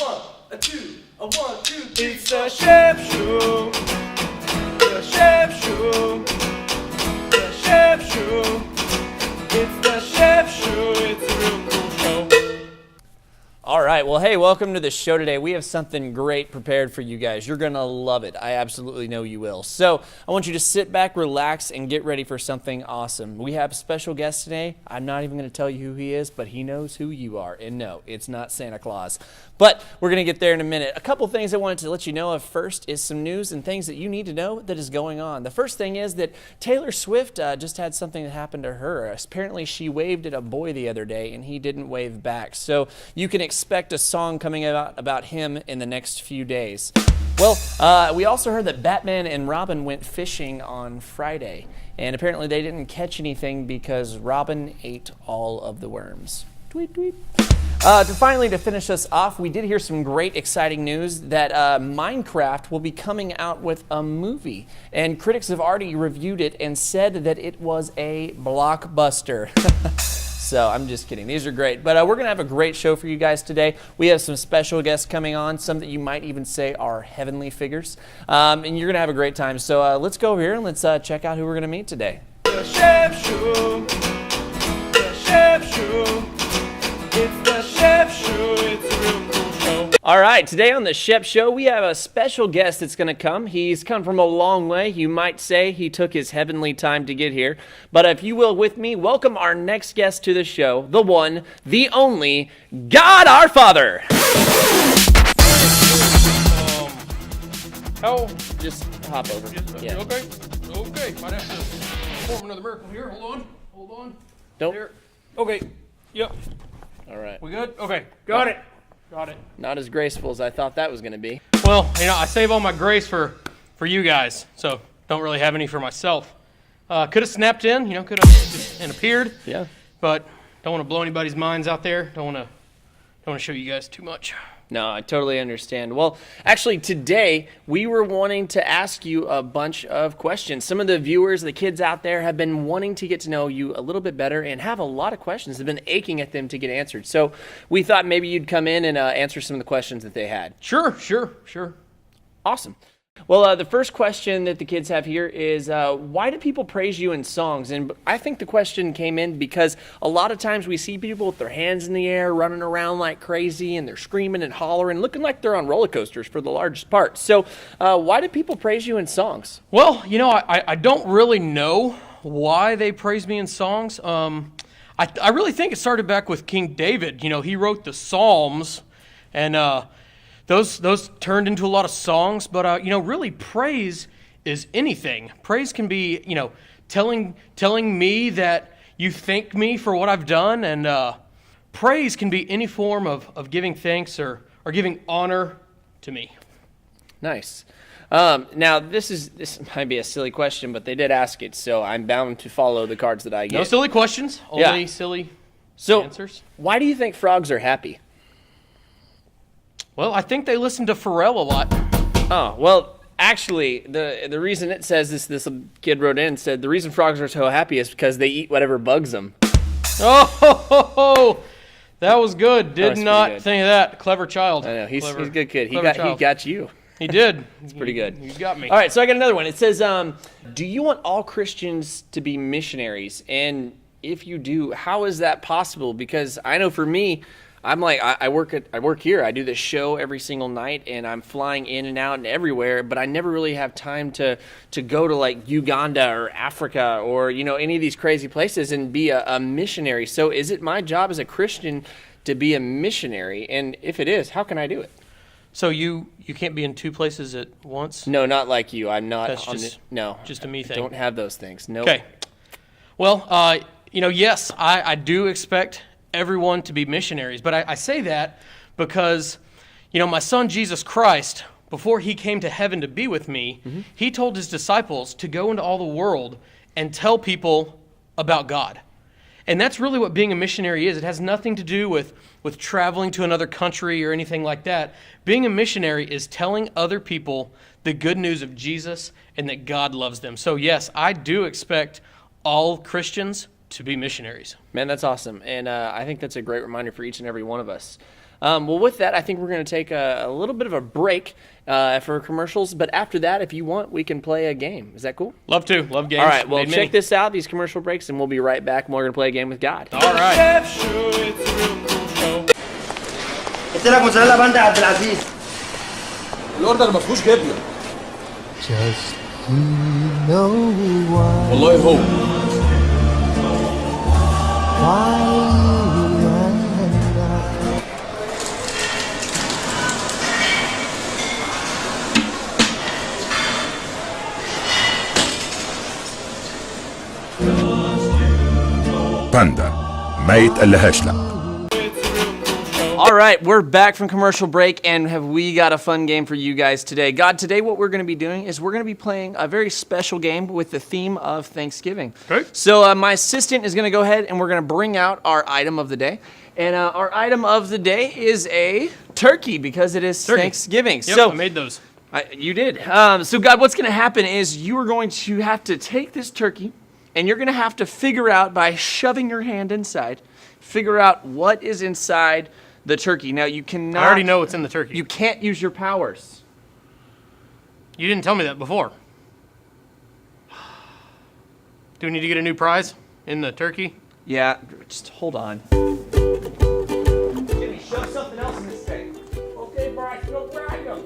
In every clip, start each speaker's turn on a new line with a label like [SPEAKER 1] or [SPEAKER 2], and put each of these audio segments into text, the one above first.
[SPEAKER 1] one, a two, a 1, 2, 3.
[SPEAKER 2] It's the Shep Show. The Shep Show. The Shep Show. It's the Shep Show. It's a real cool show.
[SPEAKER 3] All right, well, hey, welcome to the show today. We have something great prepared for you guys. You're going to love it. I absolutely know you will. So I want you to sit back, relax, and get ready for something awesome. We have a special guest today. I'm not even going to tell you who he is, but he knows who you are. And no, it's not Santa Claus. But we're going to get there in a minute. A couple things I wanted to let you know of first is some news and things that you need to know that is going on. The first thing is that Taylor Swift just had something that happened to her. Apparently, she waved at a boy the other day, and he didn't wave back. So you can expect a song coming out about him in the next few days. Well, we also heard that Batman and Robin went fishing on Friday, and apparently they didn't catch anything because Robin ate all of the worms. Tweet, tweet. To finish us off, we did hear some great, exciting news that Minecraft will be coming out with a movie, and critics have already reviewed it and said that it was a blockbuster. So I'm just kidding. These are great. But we're going to have a great show for you guys today. We have some special guests coming on, some that you might even say are heavenly figures. And you're going to have a great time. So let's go over here and let's check out who we're going to meet today.
[SPEAKER 2] The Shep Show. The Shep Show. It's the Shep Show. It's a real cool show.
[SPEAKER 3] All right, today on the Shep Show, we have a special guest that's going to come. He's come from a long way. You might say he took his heavenly time to get here. But if you will with me, welcome our next guest to the show, the one, the only, God our Father. Just hop over. Yeah.
[SPEAKER 4] Okay. Might have to perform another miracle here. Hold on.
[SPEAKER 3] Don't.
[SPEAKER 4] There. Okay. Yep.
[SPEAKER 3] All right.
[SPEAKER 4] We good? Okay. Got it.
[SPEAKER 3] Not as graceful as I thought that was going to be.
[SPEAKER 4] Well, I save all my grace for you guys, so don't really have any for myself. Could have snapped in, could have and appeared.
[SPEAKER 3] Yeah.
[SPEAKER 4] But don't want to blow anybody's minds out there. Don't want to show you guys too much.
[SPEAKER 3] No, I totally understand. Well, actually, today, we were wanting to ask you a bunch of questions. Some of the viewers, the kids out there, have been wanting to get to know you a little bit better and have a lot of questions. They've been aching at them to get answered. So we thought maybe you'd come in and answer some of the questions that they had.
[SPEAKER 4] Sure.
[SPEAKER 3] Awesome. Well, the first question that the kids have here is, why do people praise you in songs? And I think the question came in because a lot of times we see people with their hands in the air, running around like crazy, and they're screaming and hollering, looking like they're on roller coasters for the largest part. So why do people praise you in songs?
[SPEAKER 4] Well, I don't really know why they praise me in songs. I really think it started back with King David. He wrote the Psalms, and those turned into a lot of songs, but really praise is anything. Praise can be, telling me that you thank me for what I've done, and praise can be any form of giving thanks or giving honor to me.
[SPEAKER 3] Nice. Now, this might be a silly question, but they did ask it, so I'm bound to follow the cards that I get.
[SPEAKER 4] No silly questions, only silly answers.
[SPEAKER 3] Why do you think frogs are happy?
[SPEAKER 4] Well, I think they listen to Pharrell a lot.
[SPEAKER 3] Oh, well, actually, the reason it says this kid wrote in and said the reason frogs are so happy is because they eat whatever bugs them.
[SPEAKER 4] Oh, that was good. Did not think of that. Clever child.
[SPEAKER 3] I know, he's a good kid. He got you.
[SPEAKER 4] He did.
[SPEAKER 3] It's pretty good.
[SPEAKER 4] You got me.
[SPEAKER 3] All right, so I got another one. It says, do you want all Christians to be missionaries? And if you do, how is that possible? Because I know for me, I'm like, I work here. I do this show every single night, and I'm flying in and out and everywhere, but I never really have time to go to like Uganda or Africa or, any of these crazy places and be a missionary. So is it my job as a Christian to be a missionary? And if it is, how can I do it?
[SPEAKER 4] So you can't be in two places at once?
[SPEAKER 3] No, not like you. I'm not.
[SPEAKER 4] That's just a me thing.
[SPEAKER 3] I don't have those things. Nope.
[SPEAKER 4] Okay. Well, yes, I do expect everyone to be missionaries, but I say that because, my son Jesus Christ, before he came to heaven to be with me, he told his disciples to go into all the world and tell people about God. And that's really what being a missionary is. It has nothing to do with traveling to another country or anything like that. Being a missionary is telling other people the good news of Jesus and that God loves them. So yes, I do expect all Christians to be missionaries.
[SPEAKER 3] Man, that's awesome. And I think that's a great reminder for each and every one of us. Well, with that, I think we're going to take a little bit of a break for commercials. But after that, if you want, we can play a game. Is that cool?
[SPEAKER 4] Love to. Love games.
[SPEAKER 3] All right. Well,
[SPEAKER 4] Made
[SPEAKER 3] check
[SPEAKER 4] many.
[SPEAKER 3] this out, these commercial breaks, and we'll be right back. And we're going to play a game with God.
[SPEAKER 4] All right.
[SPEAKER 2] Shep Show, it's a real cool show.
[SPEAKER 1] قلت لك موزاريلا باندا يا عبد العزيز.
[SPEAKER 5] الاوردر ما فيهوش جبنه.
[SPEAKER 6] Just know why,
[SPEAKER 5] والله هو
[SPEAKER 6] why you and I.
[SPEAKER 7] باندا ما يتقلهاش لا.
[SPEAKER 3] All right, we're back from commercial break, and have we got a fun game for you guys today. God, today what we're going to be doing is we're going to be playing a very special game with the theme of Thanksgiving.
[SPEAKER 4] Okay.
[SPEAKER 3] So my assistant is going to go ahead, and we're going to bring out our item of the day. And our item of the day is a turkey, because it is
[SPEAKER 4] Turkey.
[SPEAKER 3] Thanksgiving.
[SPEAKER 4] Yep,
[SPEAKER 3] So
[SPEAKER 4] I made those.
[SPEAKER 3] you did. So God, what's going to happen is you are going to have to take this turkey, and you're going to have to figure out, by shoving your hand inside, figure out what is inside the turkey. Now, you cannot...
[SPEAKER 4] I already know what's in the turkey.
[SPEAKER 3] You can't use your powers.
[SPEAKER 4] You didn't tell me that before. Do we need to get a new prize in the turkey?
[SPEAKER 3] Yeah, just hold on. Jimmy, shove something else in this thing. Okay, Bryce, go grab him.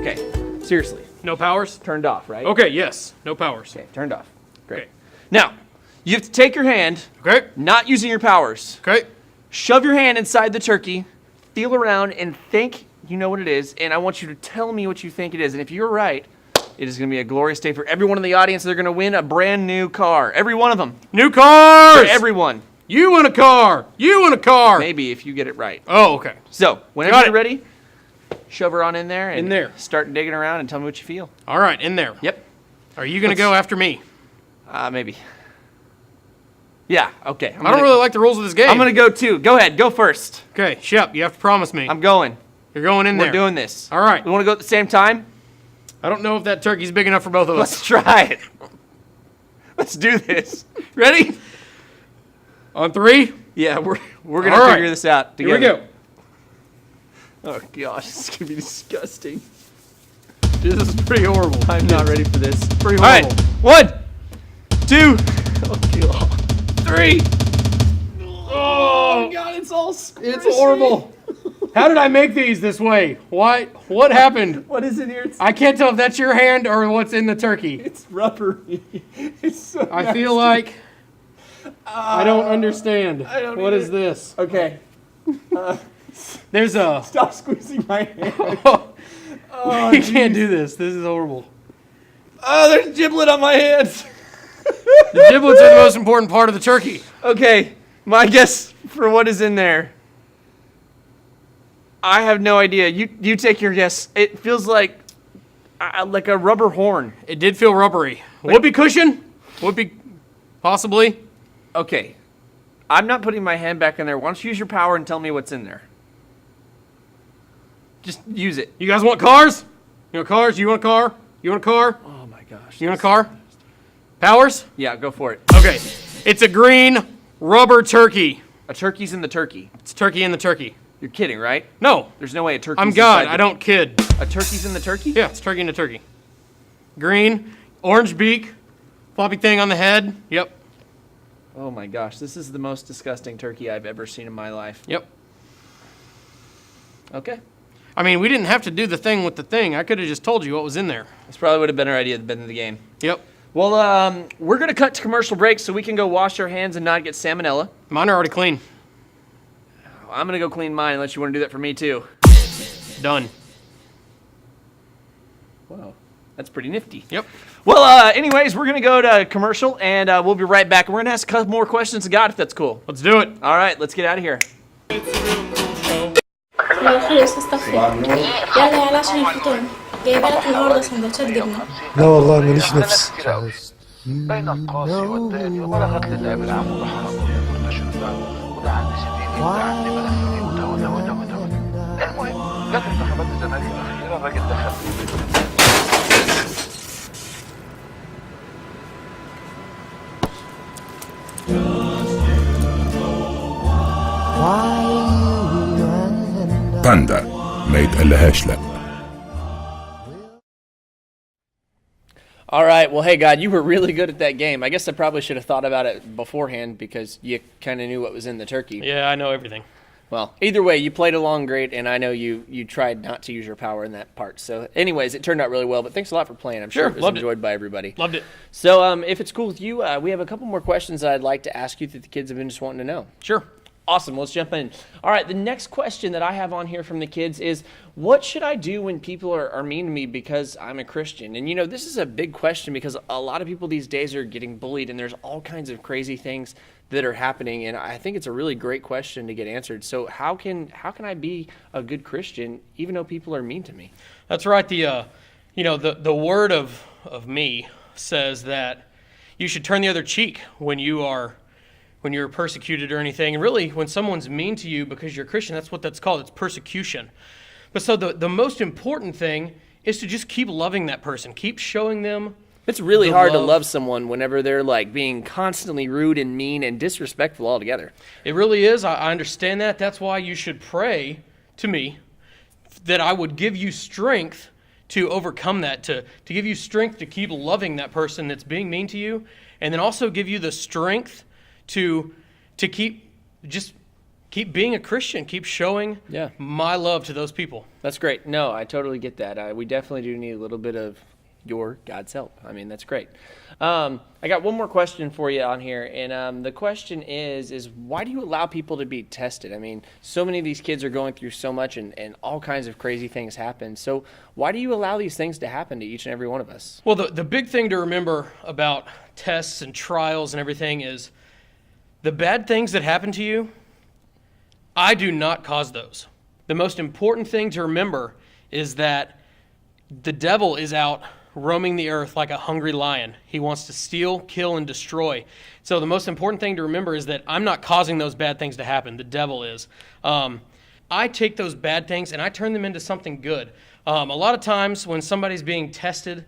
[SPEAKER 3] Okay, seriously.
[SPEAKER 4] No powers?
[SPEAKER 3] Turned off, right?
[SPEAKER 4] Okay, yes. No powers.
[SPEAKER 3] Okay, turned off. Great.
[SPEAKER 4] Okay.
[SPEAKER 3] Now, you have to take your hand,
[SPEAKER 4] Okay.
[SPEAKER 3] not using your powers,
[SPEAKER 4] Okay.
[SPEAKER 3] shove your hand inside the turkey, feel around, and think you know what it is, and I want you to tell me what you think it is. And if you're right, it is going to be a glorious day for everyone in the audience. They're going to win a brand new car. Every one of them.
[SPEAKER 4] New cars!
[SPEAKER 3] For everyone.
[SPEAKER 4] You want a car! You want a car!
[SPEAKER 3] Maybe if you get it right.
[SPEAKER 4] Oh, okay.
[SPEAKER 3] So, whenever
[SPEAKER 4] Got
[SPEAKER 3] you're
[SPEAKER 4] it.
[SPEAKER 3] ready, shove her on in there. And
[SPEAKER 4] In there.
[SPEAKER 3] Start digging around and tell me what you feel.
[SPEAKER 4] All right, in there.
[SPEAKER 3] Yep.
[SPEAKER 4] Are you going to go after me?
[SPEAKER 3] Maybe. Yeah, okay.
[SPEAKER 4] I don't really like the rules of this game.
[SPEAKER 3] I'm going to go too. Go ahead. Go first.
[SPEAKER 4] Okay, Shep, you have to promise me.
[SPEAKER 3] I'm going.
[SPEAKER 4] You're going in there.
[SPEAKER 3] We're doing this.
[SPEAKER 4] All right.
[SPEAKER 3] We want to go at the same time?
[SPEAKER 4] I don't know if that turkey's big enough for both of us.
[SPEAKER 3] Let's try it. Let's do this. Ready?
[SPEAKER 4] On three?
[SPEAKER 3] Yeah, we're going
[SPEAKER 4] All
[SPEAKER 3] to
[SPEAKER 4] right.
[SPEAKER 3] figure this out together.
[SPEAKER 4] Here we go.
[SPEAKER 3] Oh, gosh. This is going to be disgusting.
[SPEAKER 4] This is pretty horrible.
[SPEAKER 3] I'm not ready for this.
[SPEAKER 4] Pretty
[SPEAKER 3] All right.
[SPEAKER 4] horrible.
[SPEAKER 3] 1, 2, oh, God. 3.
[SPEAKER 4] Oh,
[SPEAKER 3] God, it's all
[SPEAKER 4] it's horrible. How did I make these this way? What happened?
[SPEAKER 3] What is in here?
[SPEAKER 4] I can't tell if that's your hand or what's in the turkey.
[SPEAKER 3] It's rubbery. It's so
[SPEAKER 4] I feel like I don't understand.
[SPEAKER 3] don't
[SPEAKER 4] What
[SPEAKER 3] either.
[SPEAKER 4] is this?
[SPEAKER 3] Okay.
[SPEAKER 4] There's a.
[SPEAKER 3] Stop squeezing my hand.
[SPEAKER 4] Oh, you can't do this. This is horrible.
[SPEAKER 3] Oh, there's giblet on my hands.
[SPEAKER 4] The giblets are the most important part of the turkey.
[SPEAKER 3] Okay, my guess for what is in there. I have no idea. You take your guess. It feels like a rubber horn.
[SPEAKER 4] It did feel rubbery. Whoopee cushion? Whoopee, possibly.
[SPEAKER 3] Okay, I'm not putting my hand back in there. Why don't you use your power and tell me what's in there? Just use it.
[SPEAKER 4] You guys want cars? You want cars? You want a car? You want a car?
[SPEAKER 3] Oh my gosh.
[SPEAKER 4] You want a car? Powers?
[SPEAKER 3] Yeah, go for it.
[SPEAKER 4] Okay. It's a green rubber turkey.
[SPEAKER 3] A turkey's in the turkey.
[SPEAKER 4] It's turkey in the turkey.
[SPEAKER 3] You're kidding, right?
[SPEAKER 4] No,
[SPEAKER 3] There's no way a turkey's
[SPEAKER 4] I'm God.
[SPEAKER 3] inside
[SPEAKER 4] I don't kid.
[SPEAKER 3] A turkey's in the turkey?
[SPEAKER 4] Yeah, it's turkey in a turkey. Green, orange beak, floppy thing on the head. Yep.
[SPEAKER 3] Oh my gosh, this is the most disgusting turkey I've ever seen in my life.
[SPEAKER 4] Yep.
[SPEAKER 3] Okay.
[SPEAKER 4] I mean, we didn't have to do the thing with the thing. I could have just told you what was in there.
[SPEAKER 3] This probably would have been our idea at the end of the game.
[SPEAKER 4] Yep.
[SPEAKER 3] Well, we're going to cut to commercial break so we can go wash our hands and not get salmonella.
[SPEAKER 4] Mine are already clean.
[SPEAKER 3] I'm going to go clean mine unless you want to do that for me too.
[SPEAKER 4] Done.
[SPEAKER 3] Wow, that's pretty nifty.
[SPEAKER 4] Yep.
[SPEAKER 3] Well, anyways, we're going to go to commercial and we'll be right back. We're going to ask a couple more questions to God if that's cool.
[SPEAKER 4] Let's do it.
[SPEAKER 3] All right, let's get out of here.
[SPEAKER 8] لا خلص استغفر يلا يلا عشان الفطور جايبه لك النهارده سندوتشات جبنه
[SPEAKER 6] لا والله ماليش نفس.
[SPEAKER 9] بين القاسي والداني وبلغت للعب العام وضحها كل شبان وده عندي سنين وده عندي ملفي وده المهم جت انتخابات الزمالك الاخيره الراجل دخل
[SPEAKER 6] why you and I
[SPEAKER 7] باندا ما يتقلهاش لا.
[SPEAKER 3] All right. Well, hey, God, you were really good at that game. I guess I probably should have thought about it beforehand because you kind of knew what was in the turkey.
[SPEAKER 4] Yeah, I know everything.
[SPEAKER 3] Well, either way, you played along great, and I know you tried not to use your power in that part. So, anyways, it turned out really well, but thanks a lot for playing. I'm sure it was enjoyed by everybody.
[SPEAKER 4] Loved it.
[SPEAKER 3] So, if it's cool with you, we have a couple more questions that I'd like to ask you that the kids have been just wanting to know.
[SPEAKER 4] Sure.
[SPEAKER 3] Awesome. Let's jump in. All right. The next question that I have on here from the kids is, what should I do when people are mean to me because I'm a Christian? And, this is a big question because a lot of people these days are getting bullied and there's all kinds of crazy things that are happening. And I think it's a really great question to get answered. So how can I be a good Christian even though people are mean to me?
[SPEAKER 4] That's right. The word of me says that you should turn the other cheek when you're persecuted or anything. And really, when someone's mean to you because you're a Christian, that's what that's called. It's persecution. But so the most important thing is to just keep loving that person. Keep showing them.
[SPEAKER 3] It's really hard to love someone whenever they're like being constantly rude and mean and disrespectful altogether.
[SPEAKER 4] It really is. I understand that. That's why you should pray to me that I would give you strength to overcome that, to give you strength to keep loving that person that's being mean to you, and then also give you the strength to keep being a Christian, keep showing my love to those people.
[SPEAKER 3] That's great. No, I totally get that. We definitely do need a little bit of your God's help. I mean, that's great. I got one more question for you on here, and the question is why do you allow people to be tested? I mean, so many of these kids are going through so much, and all kinds of crazy things happen. So why do you allow these things to happen to each and every one of us?
[SPEAKER 4] Well, the big thing to remember about tests and trials and everything is the bad things that happen to you, I do not cause those. The most important thing to remember is that the devil is out roaming the earth like a hungry lion. He wants to steal, kill, and destroy. So the most important thing to remember is that I'm not causing those bad things to happen. The devil is. I take those bad things and I turn them into something good. A lot of times when somebody's being tested,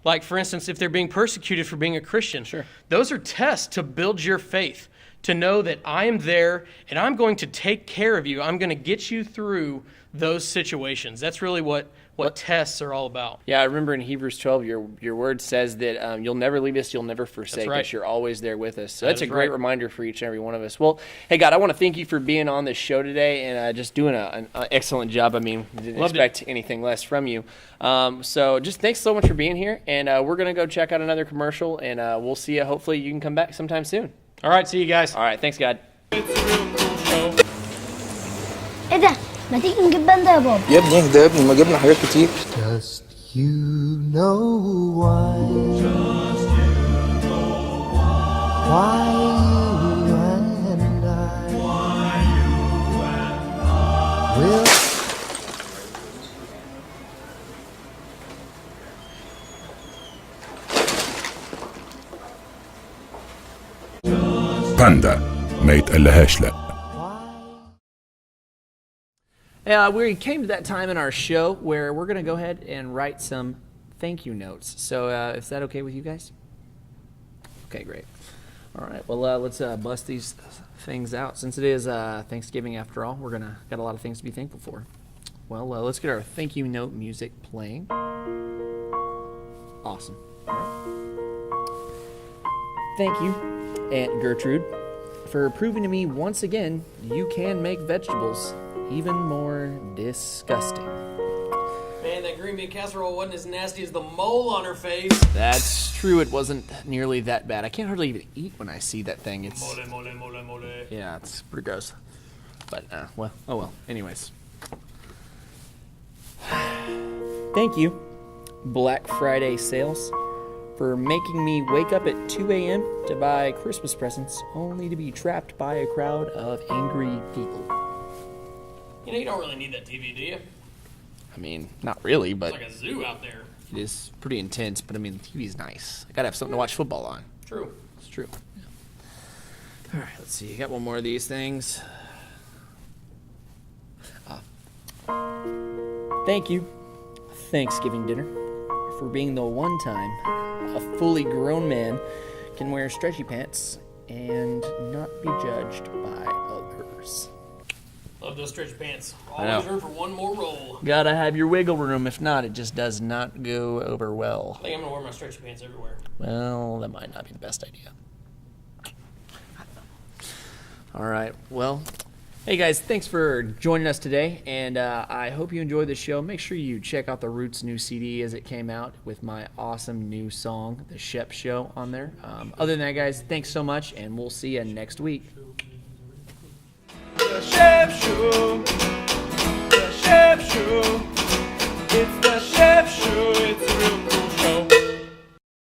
[SPEAKER 4] like for instance, if they're being persecuted for being a Christian, those are tests to build your faith, to know that I am there and I'm going to take care of you. I'm going to get you through those situations. That's really what tests are all about.
[SPEAKER 3] Yeah, I remember in Hebrews 12, your word says that you'll never leave us, you'll never forsake us. You're always there with us. So that's a great reminder for each and every one of us. Well, hey, God, I want to thank you for being on this show today and just doing an excellent job. I mean, didn't expect anything less from you. So just thanks so much for being here. And we're going to go check out another commercial, and we'll see you. Hopefully you can come back sometime soon.
[SPEAKER 4] All right, see you guys.
[SPEAKER 3] All right, thanks, God.
[SPEAKER 10] ايه ده؟ ما تيجي نجيب باندا يا بابا.
[SPEAKER 5] يا ابني اهدى يا ابني، ما جبنا حاجات كتير.
[SPEAKER 6] Just you know why you and I will.
[SPEAKER 7] باندا ما يتقلهاش لا.
[SPEAKER 3] We came to that time in our show where we're going to go ahead and write some thank you notes. So is that okay with you guys? Okay, great. All right, well, let's bust these things out. Since it is Thanksgiving after all, got a lot of things to be thankful for. Well, let's get our thank you note music playing. Awesome. Thank you, Aunt Gertrude, for proving to me once again you can make vegetables even more disgusting.
[SPEAKER 4] Man, that green bean casserole wasn't as nasty as the mole on her face.
[SPEAKER 3] That's true. It wasn't nearly that bad. I can't hardly even eat when I see that thing. It's
[SPEAKER 4] Mole.
[SPEAKER 3] yeah, it's pretty gross. But well, oh well. Anyways, thank you, Black Friday sales, for making me wake up at 2 a.m. to buy Christmas presents, only to be trapped by a crowd of angry people.
[SPEAKER 4] You know, you don't really need that TV, do you?
[SPEAKER 3] I mean, not really, but
[SPEAKER 4] It's like a zoo out there.
[SPEAKER 3] it is pretty intense. But I mean, the TV's nice. I gotta have something to watch football on.
[SPEAKER 4] True.
[SPEAKER 3] It's true. Yeah. All right, let's see. Got one more of these things. Thank you, Thanksgiving dinner, for being the one time a fully grown man can wear stretchy pants and not be judged by others. course.
[SPEAKER 4] Love those stretch pants.
[SPEAKER 3] I know.
[SPEAKER 4] Always room for one more roll.
[SPEAKER 3] Gotta have your wiggle room. If not, it just does not go over well.
[SPEAKER 4] I think I'm gonna wear my stretch pants everywhere.
[SPEAKER 3] Well, that might not be the best idea. All right. Well, hey guys, thanks for joining us today, and I hope you enjoyed the show. Make sure you check out the Roots new CD as it came out with my awesome new song, The Shep Show, on there. Other than that, guys, thanks so much, and we'll see you next week.
[SPEAKER 2] The Shep Show.